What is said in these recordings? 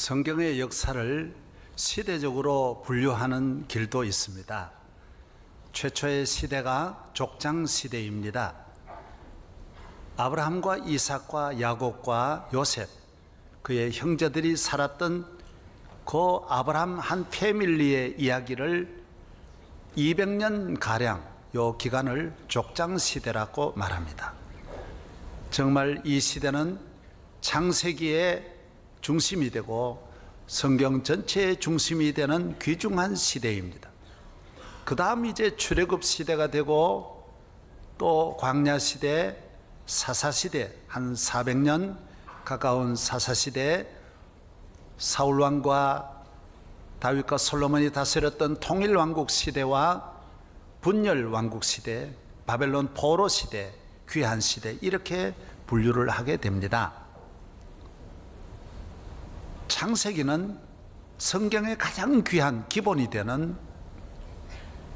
성경의 역사를 시대적으로 분류하는 길도 있습니다. 최초의 시대가 족장 시대입니다. 아브라함과 이삭과 야곱과 요셉, 그의 형제들이 살았던 그 아브라함 한 패밀리의 이야기를 200년 가량 요 기간을 족장 시대라고 말합니다. 정말 이 시대는 창세기의 중심이 되고 성경 전체의 중심이 되는 귀중한 시대입니다. 그 다음 이제 출애굽 시대가 되고 또 광야 시대, 사사 시대, 한 400년 가까운 사사 시대, 사울 왕과 다윗과 솔로몬이 다스렸던 통일 왕국 시대와 분열 왕국 시대, 바벨론 포로 시대, 귀한 시대, 이렇게 분류를 하게 됩니다. 창세기는 성경의 가장 귀한 기본이 되는,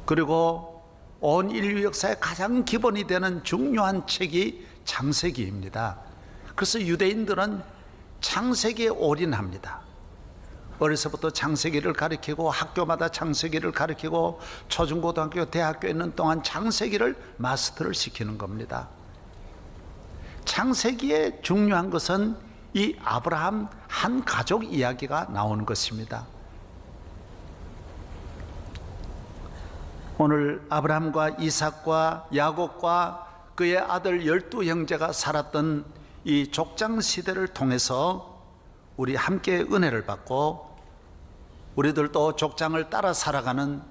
그리고 온 인류 역사의 가장 기본이 되는 중요한 책이 창세기입니다. 그래서 유대인들은 창세기에 올인합니다. 어려서부터 창세기를 가르치고 학교마다 창세기를 가르치고 초중고등학교 대학교에 있는 동안 창세기를 마스터를 시키는 겁니다. 창세기의 중요한 것은 이 아브라함 한 가족 이야기가 나오는 것입니다. 오늘 아브라함과 이삭과 야곱과 그의 아들 12형제가 살았던 이 족장 시대를 통해서 우리 함께 은혜를 받고 우리들도 족장을 따라 살아가는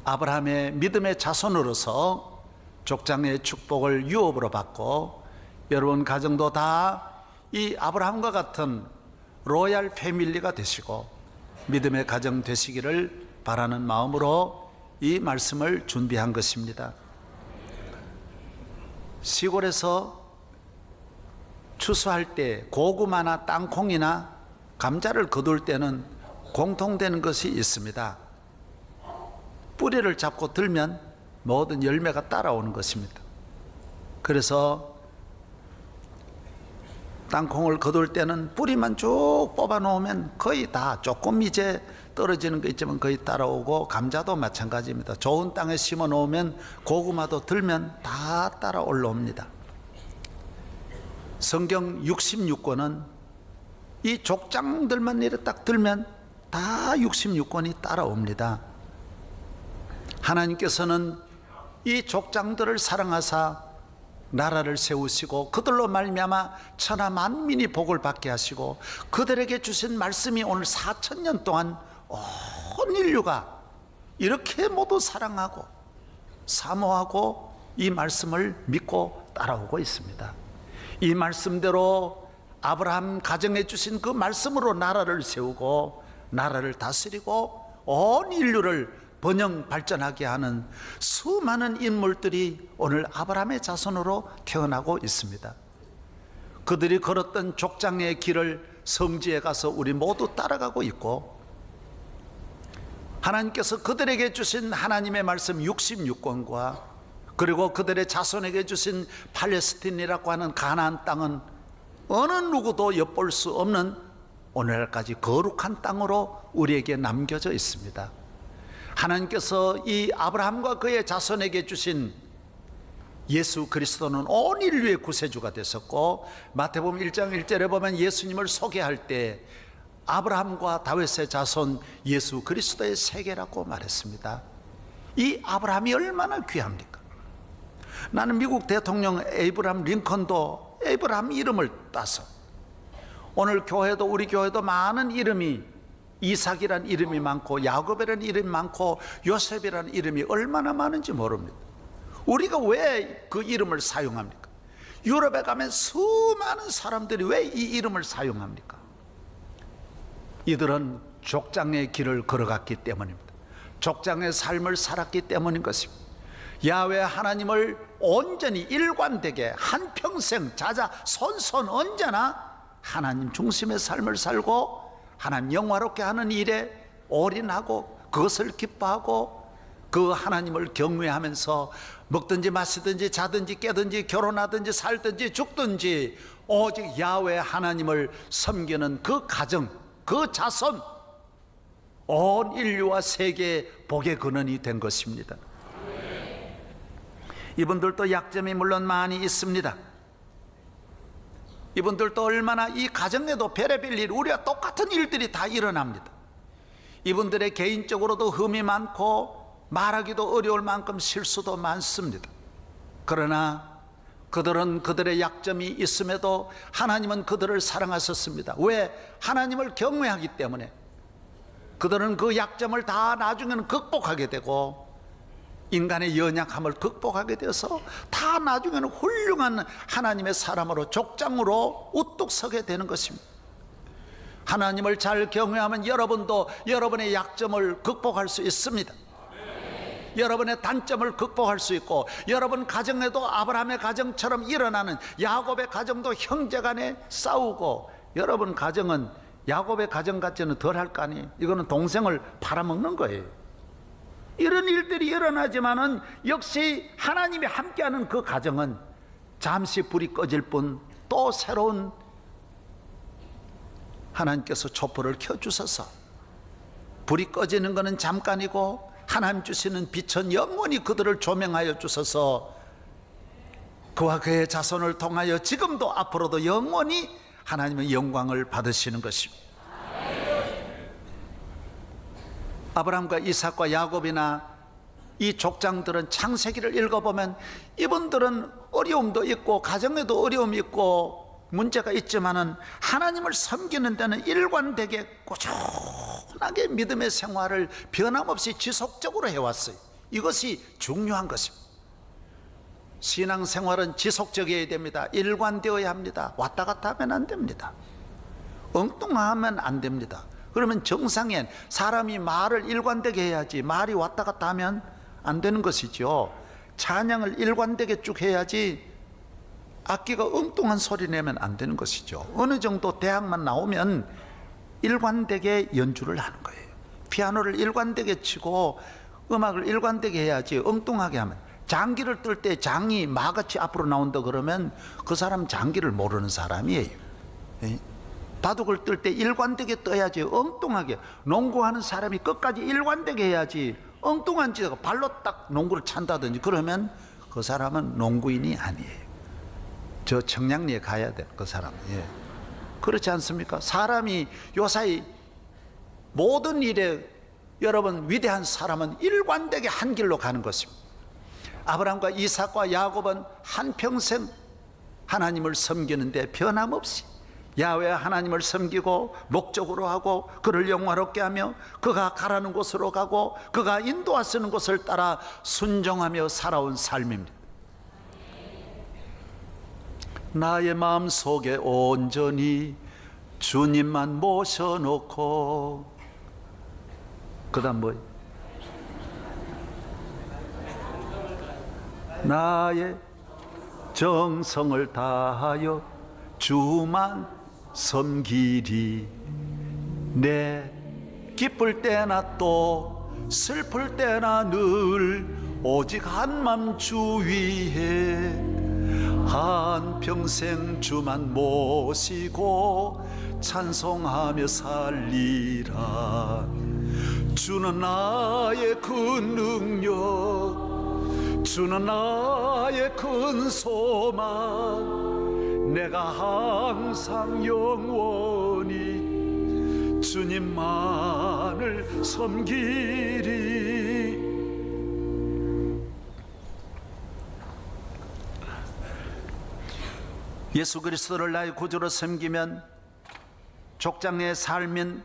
아브라함의 믿음의 자손으로서 족장의 축복을 유업으로 받고 여러분 가정도 다 이 아브라함과 같은 로얄 패밀리가 되시고 믿음의 가정 되시기를 바라는 마음으로 이 말씀을 준비한 것입니다. 시골에서 추수할 때 고구마나 땅콩이나 감자를 거둘 때는 공통되는 것이 있습니다. 뿌리를 잡고 들면 모든 열매가 따라오는 것입니다. 그래서 땅콩을 거둘 때는 뿌리만 쭉 뽑아 놓으면 거의 다, 조금 이제 떨어지는 거 있지만 거의 따라오고, 감자도 마찬가지입니다. 좋은 땅에 심어 놓으면 고구마도 들면 다 따라 올라옵니다. 성경 66권은 이 족장들만 이렇게 딱 들면 다 66권이 따라옵니다. 하나님께서는 이 족장들을 사랑하사 나라를 세우시고 그들로 말미암아 천하 만민이 복을 받게 하시고 그들에게 주신 말씀이 오늘 4000년 동안 온 인류가 이렇게 모두 사랑하고 사모하고 이 말씀을 믿고 따라오고 있습니다. 이 말씀대로 아브라함 가정에 주신 그 말씀으로 나라를 세우고 나라를 다스리고 온 인류를 번영 발전하게 하는 수많은 인물들이 오늘 아브라함의 자손으로 태어나고 있습니다. 그들이 걸었던 족장의 길을 성지에 가서 우리 모두 따라가고 있고, 하나님께서 그들에게 주신 하나님의 말씀 66권과 그리고 그들의 자손에게 주신 팔레스틴이라고 하는 가나안 땅은 어느 누구도 엿볼 수 없는 오늘날까지 거룩한 땅으로 우리에게 남겨져 있습니다. 하나님께서 이 아브라함과 그의 자손에게 주신 예수 그리스도는 온 인류의 구세주가 되셨고, 마태복음 1장 1절에 보면 예수님을 소개할 때 아브라함과 다윗의 자손 예수 그리스도의 세계라고 말했습니다. 이 아브라함이 얼마나 귀합니까? 나는 미국 대통령 에이브라함 링컨도 에이브라함 이름을 따서, 오늘 교회도, 우리 교회도 많은 이름이, 이삭이란 이름이 많고 야곱이란 이름이 많고 요셉이란 이름이 얼마나 많은지 모릅니다. 우리가 왜 그 이름을 사용합니까? 유럽에 가면 수많은 사람들이 왜 이 이름을 사용합니까? 이들은 족장의 길을 걸어갔기 때문입니다. 족장의 삶을 살았기 때문인 것입니다. 야훼 하나님을 온전히 일관되게 한평생 자자손손 언제나 하나님 중심의 삶을 살고 하나님 영화롭게 하는 일에 올인하고 그것을 기뻐하고 그 하나님을 경외하면서 먹든지 마시든지 자든지 깨든지 결혼하든지 살든지 죽든지 오직 야훼 하나님을 섬기는 그 가정, 그 자손, 온 인류와 세계의 복의 근원이 된 것입니다. 이분들도 약점이 물론 많이 있습니다. 이분들도 얼마나 이 가정에도 별의별 일, 우리와 똑같은 일들이 다 일어납니다. 이분들의 개인적으로도 흠이 많고 말하기도 어려울 만큼 실수도 많습니다. 그러나 그들은 그들의 약점이 있음에도 하나님은 그들을 사랑하셨습니다. 왜? 하나님을 경외하기 때문에. 그들은 그 약점을 다 나중에는 극복하게 되고 인간의 연약함을 극복하게 되어서 다 나중에는 훌륭한 하나님의 사람으로, 족장으로 우뚝 서게 되는 것입니다. 하나님을 잘 경외하면 여러분도 여러분의 약점을 극복할 수 있습니다. 여러분의 단점을 극복할 수 있고, 여러분 가정에도 아브라함의 가정처럼 일어나는, 야곱의 가정도 형제간에 싸우고, 여러분 가정은 야곱의 가정 같지는 덜할 거 아니에요. 이거는 동생을 팔아먹는 거예요. 이런 일들이 일어나지만은 역시 하나님이 함께하는 그 가정은 잠시 불이 꺼질 뿐 또 새로운 하나님께서 촛불을 켜주셔서, 불이 꺼지는 것은 잠깐이고 하나님 주시는 빛은 영원히 그들을 조명하여 주셔서 그와 그의 자손을 통하여 지금도 앞으로도 영원히 하나님의 영광을 받으시는 것입니다. 아브라함과 이삭과 야곱이나 이 족장들은 창세기를 읽어보면 이분들은 어려움도 있고 가정에도 어려움이 있고 문제가 있지만은 하나님을 섬기는 데는 일관되게 꾸준하게 믿음의 생활을 변함없이 지속적으로 해왔어요. 이것이 중요한 것입니다. 신앙생활은 지속적이어야 됩니다. 일관되어야 합니다. 왔다 갔다 하면 안 됩니다. 엉뚱하면 안 됩니다. 그러면 정상엔 사람이 말을 일관되게 해야지, 말이 왔다 갔다 하면 안 되는 것이죠. 찬양을 일관되게 쭉 해야지 악기가 엉뚱한 소리 내면 안 되는 것이죠. 어느 정도 대학만 나오면 일관되게 연주를 하는 거예요. 피아노를 일관되게 치고 음악을 일관되게 해야지 엉뚱하게 하면, 장기를 뜰 때 장이 마같이 앞으로 나온다 그러면 그 사람 장기를 모르는 사람이에요. 바둑을 뜰 때 일관되게 떠야지 엉뚱하게, 농구하는 사람이 끝까지 일관되게 해야지 엉뚱한 짓 하고 발로 딱 농구를 찬다든지 그러면 그 사람은 농구인이 아니에요. 저 청량리에 가야 돼, 그 사람. 그렇지 않습니까? 사람이 요사이 모든 일에, 여러분 위대한 사람은 일관되게 한 길로 가는 것입니다. 아브라함과 이삭과 야곱은 한평생 하나님을 섬기는데 변함없이 야훼 하나님을 섬기고 목적으로 하고 그를 영화롭게 하며 그가 가라는 곳으로 가고 그가 인도하시는 곳을 따라 순종하며 살아온 삶입니다. 나의 마음속에 온전히 주님만 모셔놓고, 그 다음 뭐예요? 나의 정성을 다하여 주만 섬기리. 내 기쁠 때나 또 슬플 때나 늘 오직 한맘 주 위에 한평생 주만 모시고 찬송하며 살리라. 주는 나의 그 능력, 주는 나의 큰 소망, 내가 항상 영원히 주님만을 섬기리. 예수 그리스도를 나의 구주로 섬기면 족장의 삶인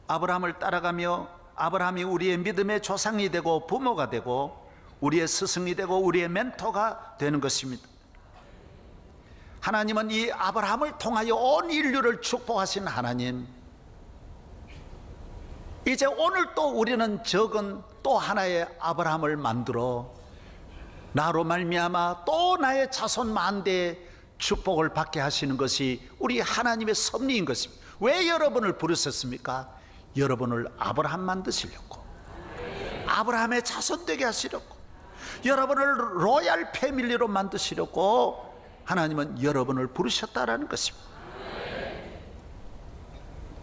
아브라함을 따라가며 아브라함이 우리의 믿음의 조상이 되고 부모가 되고 우리의 스승이 되고 우리의 멘토가 되는 것입니다. 하나님은 이 아브라함을 통하여 온 인류를 축복하신 하나님, 이제 오늘 또 우리는 적은 또 하나의 아브라함을 만들어 나로 말미암아 또 나의 자손 만대에 축복을 받게 하시는 것이 우리 하나님의 섭리인 것입니다. 왜 여러분을 부르셨습니까? 여러분을 아브라함 만드시려고. 아브라함의 자손 되게 하시려고, 여러분을 로얄 패밀리로 만드시려고 하나님은 여러분을 부르셨다라는 것입니다.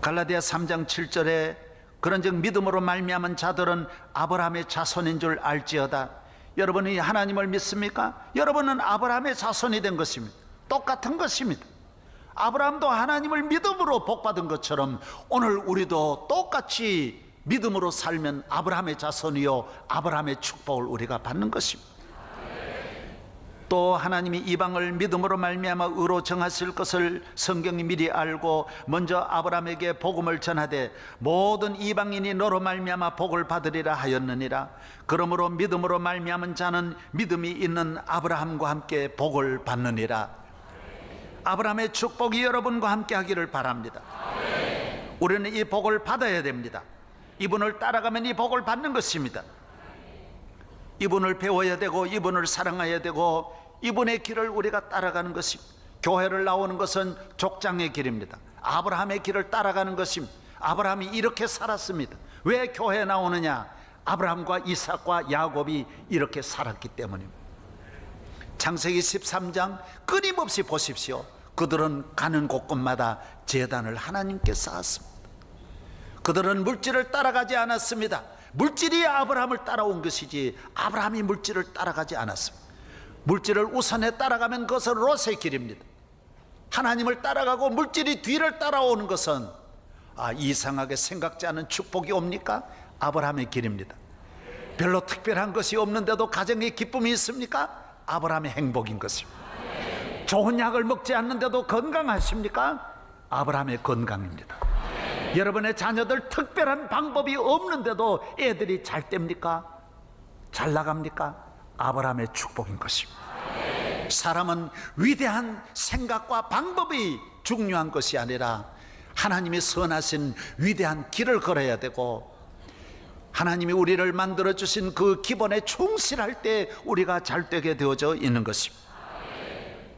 갈라디아 3장 7절에 그런즉 믿음으로 말미암은 자들은 아브라함의 자손인 줄 알지어다. 여러분이 하나님을 믿습니까? 여러분은 아브라함의 자손이 된 것입니다. 똑같은 것입니다. 아브라함도 하나님을 믿음으로 복받은 것처럼 오늘 우리도 똑같이 믿음으로 살면 아브라함의 자손이요 아브라함의 축복을 우리가 받는 것입니다. 또 하나님이 이방을 믿음으로 말미암아 의로 정하실 것을 성경이 미리 알고 먼저 아브라함에게 복음을 전하되 모든 이방인이 너로 말미암아 복을 받으리라 하였느니라. 그러므로 믿음으로 말미암은 자는 믿음이 있는 아브라함과 함께 복을 받느니라. 아브라함의 축복이 여러분과 함께 하기를 바랍니다. 우리는 이 복을 받아야 됩니다. 이분을 따라가면 이 복을 받는 것입니다. 이분을 배워야 되고 이분을 사랑해야 되고 이분의 길을 우리가 따라가는 것입니다. 교회를 나오는 것은 족장의 길입니다. 아브라함의 길을 따라가는 것입니다. 아브라함이 이렇게 살았습니다. 왜 교회에 나오느냐? 아브라함과 이삭과 야곱이 이렇게 살았기 때문입니다. 창세기 13장 끊임없이 보십시오. 그들은 가는 곳곳마다 제단을 하나님께 쌓았습니다. 그들은 물질을 따라가지 않았습니다. 물질이 아브라함을 따라온 것이지 아브라함이 물질을 따라가지 않았습니다. 물질을 우선에 따라가면 그것은 롯의 길입니다. 하나님을 따라가고 물질이 뒤를 따라오는 것은 이상하게 생각지 않은 축복이 옵니까? 아브라함의 길입니다. 별로 특별한 것이 없는데도 가정에 기쁨이 있습니까? 아브라함의 행복인 것입니다. 좋은 약을 먹지 않는데도 건강하십니까? 아브라함의 건강입니다. 여러분의 자녀들 특별한 방법이 없는데도 애들이 잘 됩니까? 잘 나갑니까? 아브라함의 축복인 것입니다. 사람은 위대한 생각과 방법이 중요한 것이 아니라 하나님이 선하신 위대한 길을 걸어야 되고 하나님이 우리를 만들어주신 그 기본에 충실할 때 우리가 잘 되게 되어져 있는 것입니다.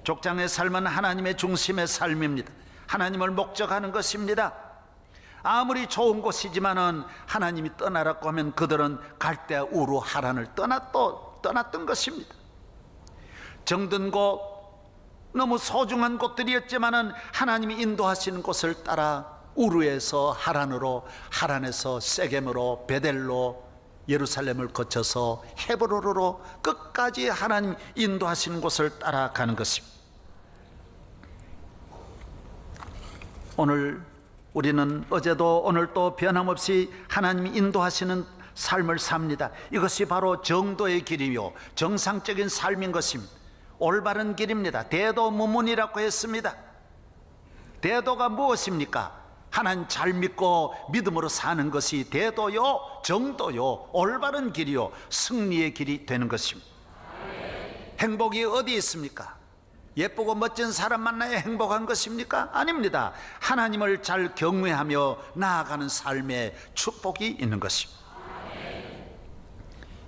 족장의 삶은 하나님의 중심의 삶입니다. 하나님을 목적하는 것입니다. 아무리 좋은 곳이지만은 하나님이 떠나라고 하면 그들은 갈대아 우루 하란을 떠났던 것입니다. 정든 곳, 너무 소중한 곳들이었지만은 하나님이 인도하시는 곳을 따라 우루에서 하란으로, 하란에서 세겜으로, 베델로, 예루살렘을 거쳐서 헤브론으로 끝까지 하나님 인도하시는 곳을 따라가는 것입니다. 오늘 우리는 어제도 오늘도 변함없이 하나님이 인도하시는 삶을 삽니다. 이것이 바로 정도의 길이요 정상적인 삶인 것입니다. 올바른 길입니다. 대도무문이라고 했습니다. 대도가 무엇입니까? 하나님 잘 믿고 믿음으로 사는 것이 대도요 정도요 올바른 길이요 승리의 길이 되는 것입니다. 행복이 어디 있습니까? 예쁘고 멋진 사람 만나야 행복한 것입니까? 아닙니다. 하나님을 잘 경외하며 나아가는 삶에 축복이 있는 것입니다.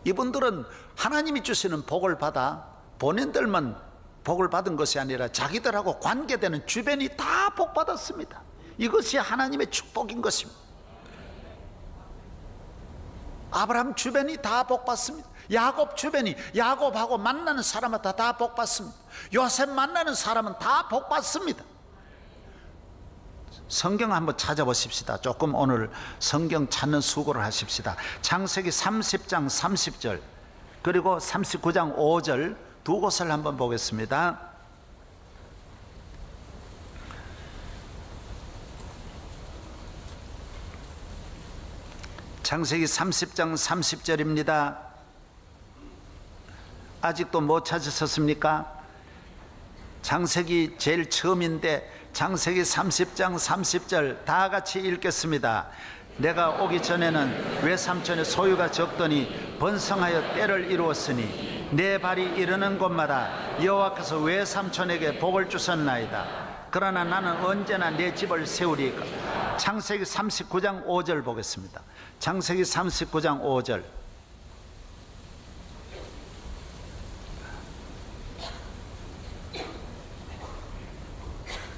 이분들은 하나님이 주시는 복을 받아 본인들만 복을 받은 것이 아니라 자기들하고 관계되는 주변이 다 복 받았습니다. 이것이 하나님의 축복인 것입니다. 아브라함 주변이 다 복 받습니다. 야곱 주변이, 야곱하고 만나는 사람마다 다 복 받습니다. 요셉 만나는 사람은 다 복 받습니다. 성경 한번 찾아보십시다. 조금 오늘 성경 찾는 수고를 하십시다. 창세기 30장 30절 그리고 39장 5절 두 곳을 한번 보겠습니다. 창세기 30장 30절입니다. 아직도 못 찾으셨습니까? 창세기 제일 처음인데 창세기 30장 30절 다 같이 읽겠습니다. 내가 오기 전에는 외삼촌의 소유가 적더니 번성하여 때를 이루었으니 내 발이 이르는 곳마다 여호와께서 외삼촌에게 복을 주셨나이다. 그러나 나는 언제나 내 집을 세우리까. 창세기 39장 5절 보겠습니다. 창세기 39장 5절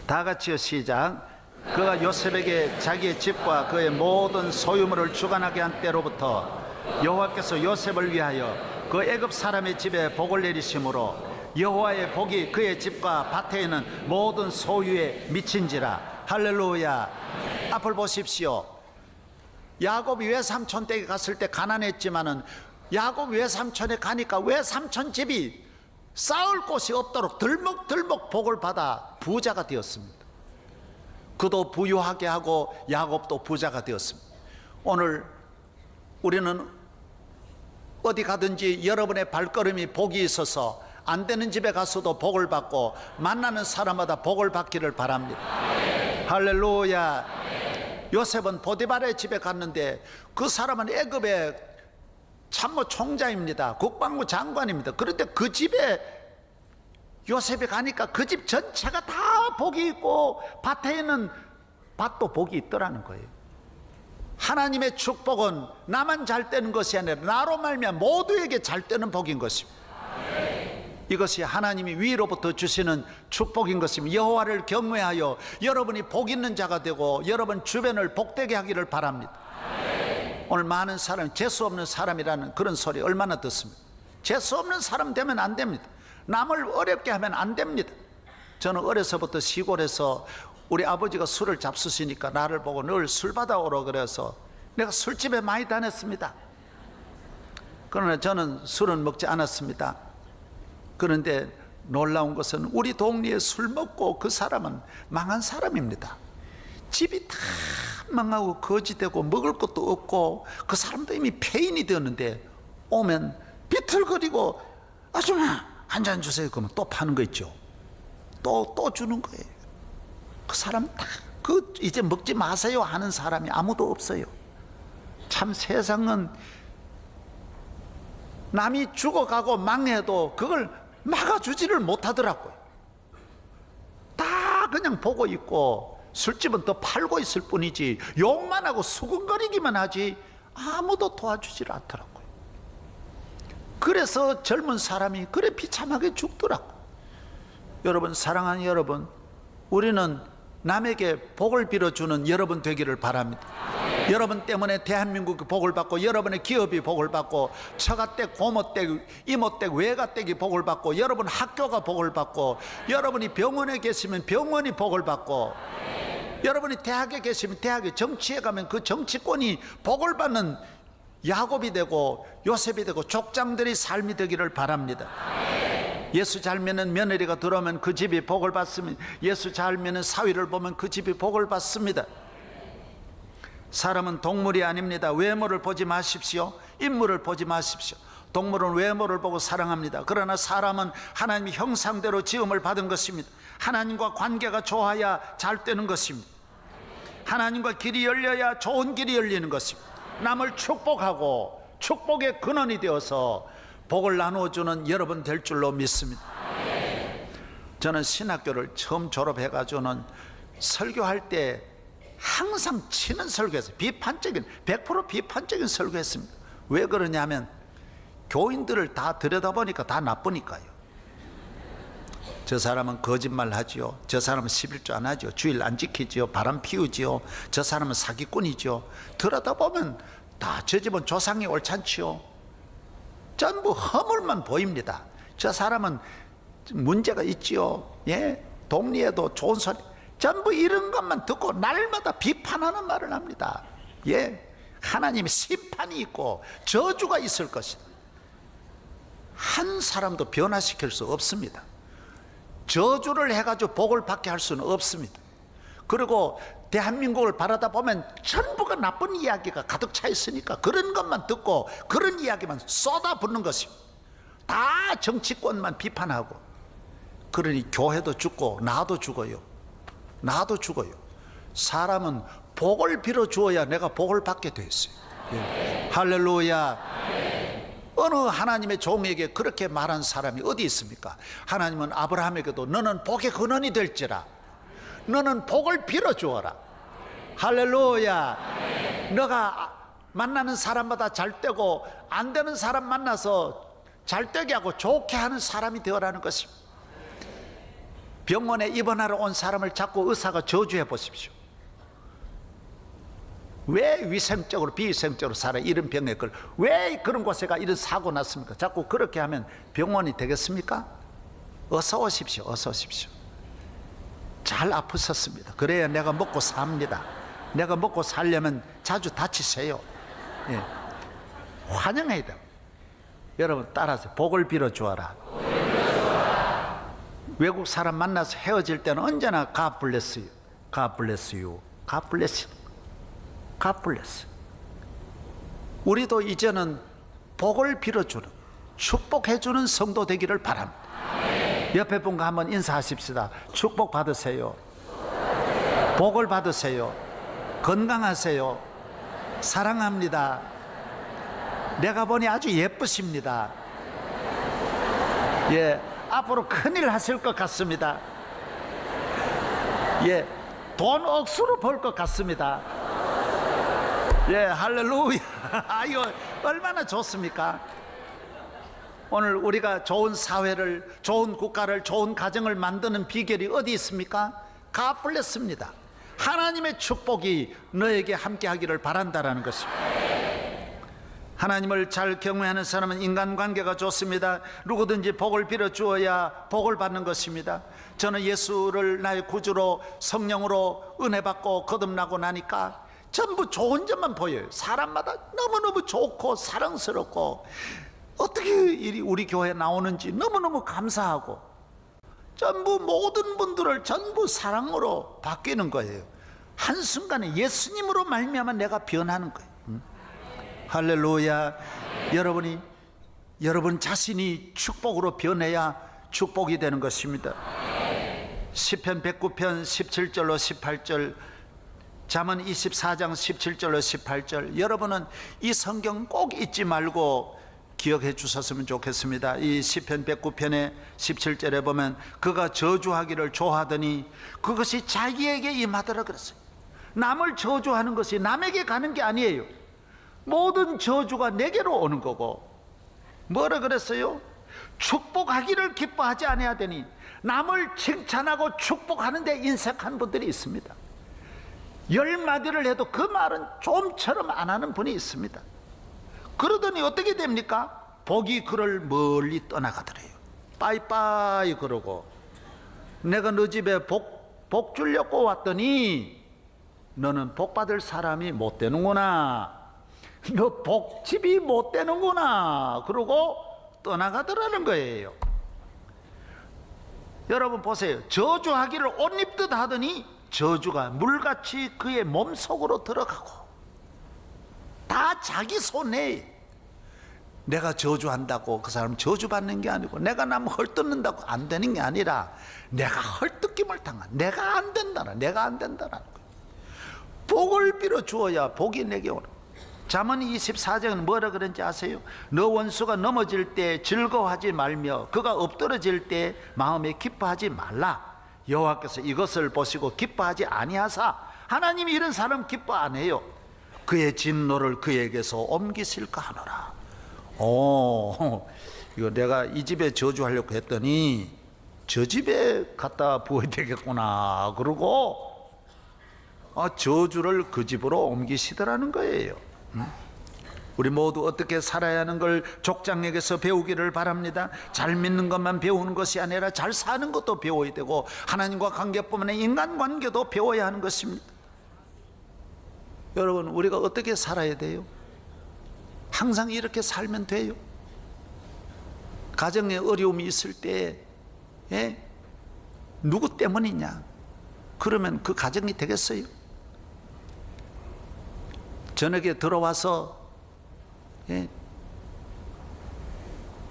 다 같이요 시작. 그가 요셉에게 자기의 집과 그의 모든 소유물을 주관하게 한 때로부터 여호와께서 요셉을 위하여 그 애굽 사람의 집에 복을 내리심으로 여호와의 복이 그의 집과 밭에 있는 모든 소유에 미친지라. 할렐루야. 앞을 보십시오. 야곱이 외삼촌 댁에 갔을 때 가난했지만은 야곱 외삼촌에 가니까 외삼촌 집이 쌓을 곳이 없도록 들먹들먹 복을 받아 부자가 되었습니다. 그도 부유하게 하고 야곱도 부자가 되었습니다. 오늘 우리는 어디 가든지 여러분의 발걸음이 복이 있어서 안 되는 집에 가서도 복을 받고 만나는 사람마다 복을 받기를 바랍니다. 할렐루야. 요셉은 보디발의 집에 갔는데 그 사람은 애굽의 참모 총장입니다. 국방부 장관입니다. 그런데 그 집에 요셉이 가니까 그 집 전체가 다 복이 있고 밭에 있는 밭도 복이 있더라는 거예요. 하나님의 축복은 나만 잘 되는 것이 아니라 나로 말미암아 모두에게 잘 되는 복인 것입니다. 이것이 하나님이 위로부터 주시는 축복인 것입니다. 여호와를 경외하여 여러분이 복 있는 자가 되고 여러분 주변을 복되게 하기를 바랍니다. 오늘 많은 사람이 재수 없는 사람이라는 그런 소리 얼마나 듣습니다. 재수 없는 사람 되면 안 됩니다. 남을 어렵게 하면 안 됩니다. 저는 어려서부터 시골에서 우리 아버지가 술을 잡수시니까 나를 보고 늘 술 받아오라 그래서 내가 술집에 많이 다녔습니다. 그러나 저는 술은 먹지 않았습니다. 그런데 놀라운 것은 우리 동네에 술 먹고 그 사람은 망한 사람입니다. 집이 다 망하고 거지되고 먹을 것도 없고 그 사람도 이미 폐인이 되었는데 오면 비틀거리고 아줌마 한 잔 주세요. 그러면 또 파는 거 있죠. 또 주는 거예요. 그 사람 다 이제 먹지 마세요 하는 사람이 아무도 없어요. 참 세상은 남이 죽어가고 망해도 그걸 막아주지를 못하더라고요. 다 그냥 보고 있고 술집은 더 팔고 있을 뿐이지 욕만 하고 수근거리기만 하지 아무도 도와주질 않더라고요. 그래서 젊은 사람이 그래 비참하게 죽더라고요. 여러분, 사랑하는 여러분, 우리는 남에게 복을 빌어주는 여러분 되기를 바랍니다. 여러분 때문에 대한민국이 복을 받고 여러분의 기업이 복을 받고 처가댁, 고모댁, 이모댁, 외가댁이 복을 받고 여러분 학교가 복을 받고 여러분이 병원에 계시면 병원이 복을 받고 여러분이 대학에 계시면 대학에 정치에 가면 그 정치권이 복을 받는 야곱이 되고 요셉이 되고 족장들이 삶이 되기를 바랍니다. 예수 잘 믿는 며느리가 들어오면 그 집이 복을 받습니다. 예수 잘 믿는 사위를 보면 그 집이 복을 받습니다. 사람은 동물이 아닙니다. 외모를 보지 마십시오. 인물을 보지 마십시오. 동물은 외모를 보고 사랑합니다. 그러나 사람은 하나님의 형상대로 지음을 받은 것입니다. 하나님과 관계가 좋아야 잘 되는 것입니다. 하나님과 길이 열려야 좋은 길이 열리는 것입니다. 남을 축복하고 축복의 근원이 되어서 복을 나누어주는 여러분 될 줄로 믿습니다. 저는 신학교를 처음 졸업해가지고는 설교할 때 항상 치는 설교했어요. 비판적인 100% 비판적인 설교했습니다. 왜 그러냐면 교인들을 다 들여다보니까 다 나쁘니까요. 저 사람은 거짓말 하지요. 저 사람은 11조 안 하죠. 주일 안 지키지요. 바람 피우지요. 저 사람은 사기꾼이지요. 들여다보면 다 저 집은 조상이 옳잖지요. 전부 허물만 보입니다. 저 사람은 문제가 있지요. 예, 동리에도 좋은 소리, 전부 이런 것만 듣고 날마다 비판하는 말을 합니다. 예, 하나님의 심판이 있고 저주가 있을 것이다. 한 사람도 변화시킬 수 없습니다. 저주를 해가지고 복을 받게 할 수는 없습니다. 그리고 대한민국을 바라다 보면 전부가 나쁜 이야기가 가득 차 있으니까 그런 것만 듣고 그런 이야기만 쏟아붓는 것입니다. 다 정치권만 비판하고, 그러니 교회도 죽고 나도 죽어요. 나도 죽어요. 사람은 복을 빌어 주어야 내가 복을 받게 돼 있어요. 예. 할렐루야. 어느 하나님의 종에게 그렇게 말한 사람이 어디 있습니까? 하나님은 아브라함에게도 너는 복의 근원이 될지라, 너는 복을 빌어 주어라. 할렐루야. 너가 만나는 사람마다 잘 되고 안 되는 사람 만나서 잘 되게 하고 좋게 하는 사람이 되어라는 것입니다. 병원에 입원하러 온 사람을 자꾸 의사가 저주해 보십시오. 왜 위생적으로 비위생적으로 살아? 이런 병에 왜 그런 곳에가 이런 사고 났습니까? 자꾸 그렇게 하면 병원이 되겠습니까? 어서 오십시오. 어서 오십시오. 잘 아프셨습니다. 그래야 내가 먹고 삽니다. 내가 먹고 살려면 자주 다치세요. 예. 환영해야 돼요. 여러분 따라서 복을 빌어 주어라. 외국 사람 만나서 헤어질 때는 언제나 God bless you, God bless you, God bless you, God bless. 우리도 이제는 복을 빌어주는, 축복해주는 성도 되기를 바랍니다. 옆에 분과 한번 인사하십시다. 축복 받으세요. 복을 받으세요. 건강하세요. 사랑합니다. 내가 보니 아주 예쁘십니다. 예, 앞으로 큰일 하실 것 같습니다. 예, 돈 억수로 벌 것 같습니다. 예, 할렐루야. 이거 얼마나 좋습니까? 오늘 우리가 좋은 사회를, 좋은 국가를, 좋은 가정을 만드는 비결이 어디 있습니까? God bless입니다. 하나님의 축복이 너에게 함께 하기를 바란다라는 것입니다. 하나님을 잘 경외하는 사람은 인간관계가 좋습니다. 누구든지 복을 빌어 주어야 복을 받는 것입니다. 저는 예수를 나의 구주로 성령으로 은혜 받고 거듭나고 나니까 전부 좋은 점만 보여요. 사람마다 너무너무 좋고 사랑스럽고 어떻게 일이 우리 교회에 나오는지 너무너무 감사하고 전부 모든 분들을 전부 사랑으로 바뀌는 거예요. 한순간에 예수님으로 말미암아 내가 변하는 거예요. 할렐루야. 여러분 자신이 축복으로 변해야 축복이 되는 것입니다. 시편 109편 17절로 18절, 잠언 24장 17절로 18절, 여러분은 이 성경 꼭 잊지 말고 기억해 주셨으면 좋겠습니다. 이 시편 109편의 17절에 보면 그가 저주하기를 좋아하더니 그것이 자기에게 임하더라 그랬어요. 남을 저주하는 것이 남에게 가는 게 아니에요. 모든 저주가 내게로 오는 거고, 뭐라 그랬어요? 축복하기를 기뻐하지 아니하더니 남을 칭찬하고 축복하는 데 인색한 분들이 있습니다. 10마디를 해도 그 말은 좀처럼 안 하는 분이 있습니다. 그러더니 어떻게 됩니까? 복이 그를 멀리 떠나가더래요. 빠이빠이 그러고, 내가 너 집에 복 주려고 왔더니 너는 복 받을 사람이 못 되는구나, 너 복집이 못 되는구나 그러고 떠나가더라는 거예요. 여러분 보세요. 저주하기를 옷 입듯 하더니 저주가 물같이 그의 몸속으로 들어가고, 다 자기 손에. 내가 저주한다고 그 사람 저주받는 게 아니고, 내가 남 헐뜯는다고 안 되는 게 아니라 내가 헐뜯김을 당한, 내가 안 된다라, 내가 안 된다라는 거예요. 복을 빌어 주어야 복이 내게 오는. 잠언 24장은 뭐라 그런지 아세요? 너 원수가 넘어질 때 즐거워하지 말며 그가 엎드러질 때 마음에 기뻐하지 말라. 여호와께서 이것을 보시고 기뻐하지 아니하사, 하나님이 이런 사람 기뻐 안 해요. 그의 진노를 그에게서 옮기실까 하노라. 이거 내가 이 집에 저주하려고 했더니 저 집에 갖다 부어야 되겠구나 그러고 저주를 그 집으로 옮기시더라는 거예요. 우리 모두 어떻게 살아야 하는 걸 족장에게서 배우기를 바랍니다. 잘 믿는 것만 배우는 것이 아니라 잘 사는 것도 배워야 되고, 하나님과 관계뿐만 아니라 인간관계도 배워야 하는 것입니다. 여러분, 우리가 어떻게 살아야 돼요? 항상 이렇게 살면 돼요? 가정에 어려움이 있을 때 누구 때문이냐? 그러면 그 가정이 되겠어요? 저녁에 들어와서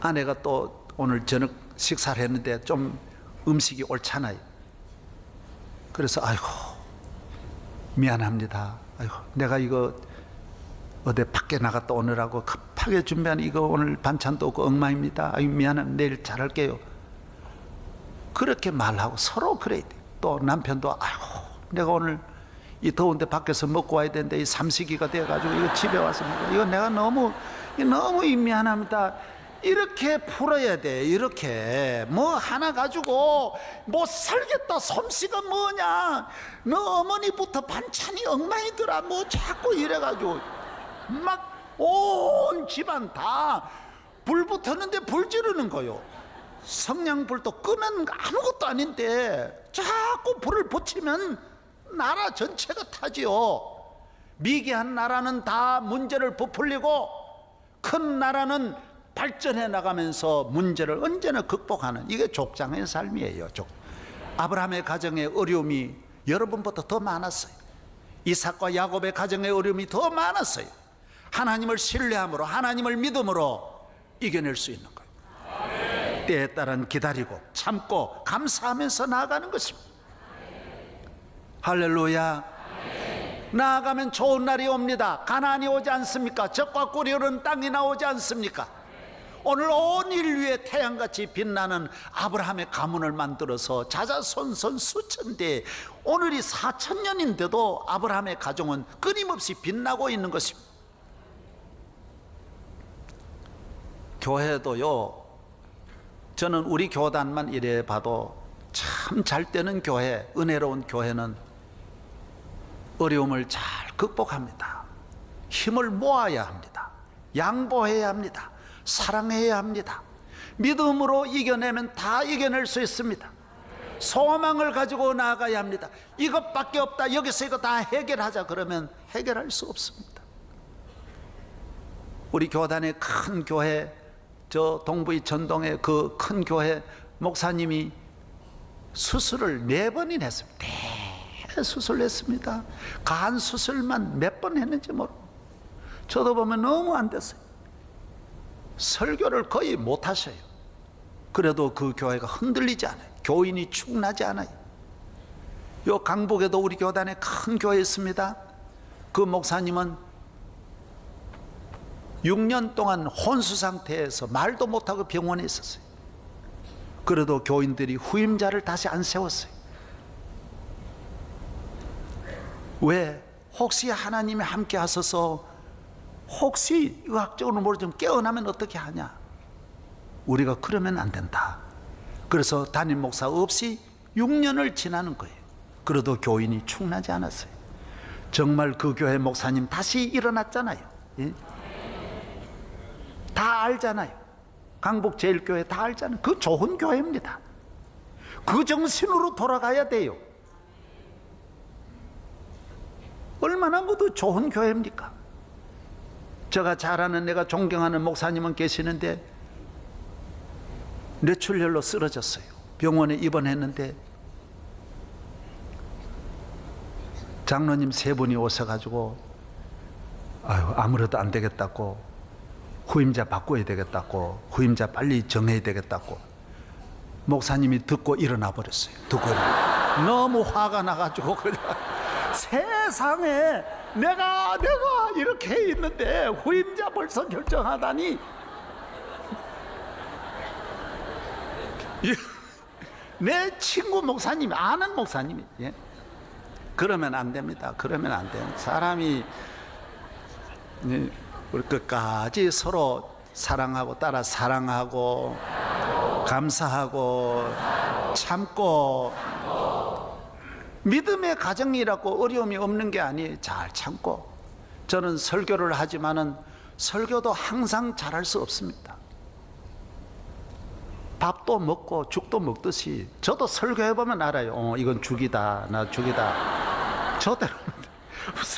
아내가 또 오늘 저녁 식사를 했는데 좀 음식이 옳잖아요. 그래서 아이고 미안합니다. 아이고 내가 이거 어디 밖에 나갔다 오느라고 급하게 준비한 이거 오늘 반찬도 없고 엉망입니다. 아이고 미안합니다. 내일 잘할게요. 그렇게 말하고 서로 그래야 돼. 또 남편도 아이고 내가 오늘 이 더운데 밖에서 먹고 와야 되는데 이 삼시기가 돼가지고 이거 집에 와서 먹고, 이거 내가 너무 미안합니다. 이렇게 풀어야 돼. 이렇게 뭐 하나 가지고 못 살겠다 솜씨가 뭐냐, 너 어머니부터 반찬이 엉망이더라 뭐 자꾸 이래가지고 막 온 집안 다 불 붙었는데 불 지르는 거요. 성냥불도 끄면 아무것도 아닌데 자꾸 불을 붙이면 나라 전체가 타지요. 미개한 나라는 다 문제를 부풀리고 큰 나라는 발전해 나가면서 문제를 언제나 극복하는, 이게 족장의 삶이에요. 아브라함의 가정의 어려움이 여러분보다 더 많았어요. 이삭과 야곱의 가정의 어려움이 더 많았어요. 하나님을 신뢰함으로, 하나님을 믿음으로 이겨낼 수 있는 거예요. 때에 따른 기다리고 참고 감사하면서 나아가는 것입니다. 할렐루야. 나아가면 좋은 날이 옵니다. 가나안이 오지 않습니까? 젖과 꿀이 흐르는 땅이 나오지 않습니까? 오늘 온 인류의 태양같이 빛나는 아브라함의 가문을 만들어서 자자손손 수천대, 오늘이 4,000년인데도 아브라함의 가정은 끊임없이 빛나고 있는 것입니다. 교회도요, 저는 우리 교단만 이래 봐도 참 잘 되는 교회, 은혜로운 교회는 어려움을 잘 극복합니다. 힘을 모아야 합니다. 양보해야 합니다. 사랑해야 합니다. 믿음으로 이겨내면 다 이겨낼 수 있습니다. 소망을 가지고 나아가야 합니다. 이것밖에 없다, 여기서 이거 다 해결하자 그러면 해결할 수 없습니다. 우리 교단의 큰 교회, 저 동부이 전동의 그 큰 교회 목사님이 수술을 4번이나 했습니다. 대수술을 했습니다. 간 수술만 몇 번 했는지 모르고, 저도 보면 너무 안 됐어요. 설교를 거의 못 하셔요. 그래도 그 교회가 흔들리지 않아요. 교인이 축나지 않아요. 요 강북에도 우리 교단에 큰 교회 있습니다. 그 목사님은 6년 동안 혼수 상태에서 말도 못하고 병원에 있었어요. 그래도 교인들이 후임자를 다시 안 세웠어요. 왜? 혹시 하나님이 함께 하셔서 혹시 의학적으로 모르지만 깨어나면 어떻게 하냐? 우리가 그러면 안 된다. 그래서 담임 목사 없이 6년을 지나는 거예요. 그래도 교인이 축나지 않았어요. 정말 그 교회 목사님 다시 일어났잖아요. 예? 다 알잖아요. 강북제일교회 다 알잖아요. 그 좋은 교회입니다. 그 정신으로 돌아가야 돼요. 얼마나 모두 좋은 교회입니까? 제가 잘 아는, 내가 존경하는 목사님은 계시는데 뇌출혈로 쓰러졌어요. 병원에 입원했는데 장로님 3분이 오셔가지고 아무래도 안 되겠다고, 후임자 바꿔야 되겠다고, 후임자 빨리 정해야 되겠다고 목사님이 듣고 일어나 버렸어요. 듣고 너무 화가 나가지고 그냥 세상에 내가 이렇게 있는데 후임자 벌써 결정하다니. 내 친구 목사님이, 아는 목사님이, 예? 그러면 안 됩니다. 그러면 안 돼요. 사람이 우리 끝까지 서로 사랑하고 따라 사랑하고 감사하고 참고, 믿음의 가정이라고 어려움이 없는 게 아니에요. 잘 참고. 저는 설교를 하지만은 설교도 항상 잘할 수 없습니다. 밥도 먹고 죽도 먹듯이 저도 설교해보면 알아요. 이건 죽이다, 나 죽이다. 저대로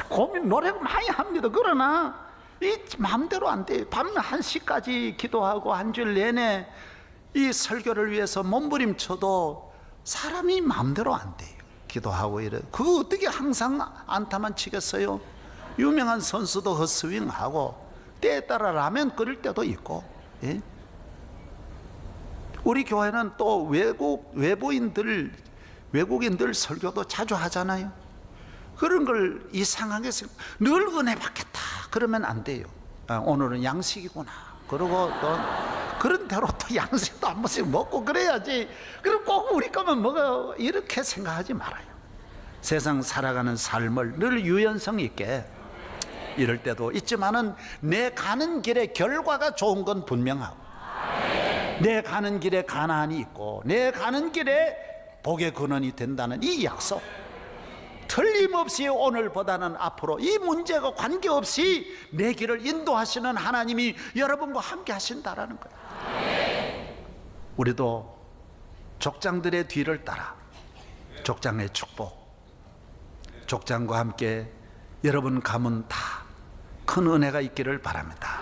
고민, 노래 많이 합니다. 그러나 이 마음대로 안 돼요. 밤 1시까지 기도하고 한 주일 내내 이 설교를 위해서 몸부림쳐도 사람이 마음대로 안 돼요. 기도하고 이래. 그거 어떻게 항상 안타만 치겠어요? 유명한 선수도 헛스윙하고 때에 따라 라면 끓일 때도 있고, 예? 우리 교회는 또 외국인들 설교도 자주 하잖아요. 그런 걸 이상하게 늘 은혜 받겠다 그러면 안 돼요. 오늘은 양식이구나. 그리고 또 그런 대로 또 양식도 한 번씩 먹고 그래야지. 그리고 꼭 우리 거만 먹어 이렇게 생각하지 말아요. 세상 살아가는 삶을 늘 유연성 있게, 이럴 때도 있지만은 내 가는 길의 결과가 좋은 건 분명하고 내 가는 길에 가나안이 있고 내 가는 길에 복의 근원이 된다는 이 약속, 틀림없이 오늘보다는 앞으로 이 문제가 관계없이 내 길을 인도하시는 하나님이 여러분과 함께 하신다라는 거예요. 우리도 족장들의 뒤를 따라 족장의 축복, 족장과 함께 여러분 가문 다 큰 은혜가 있기를 바랍니다.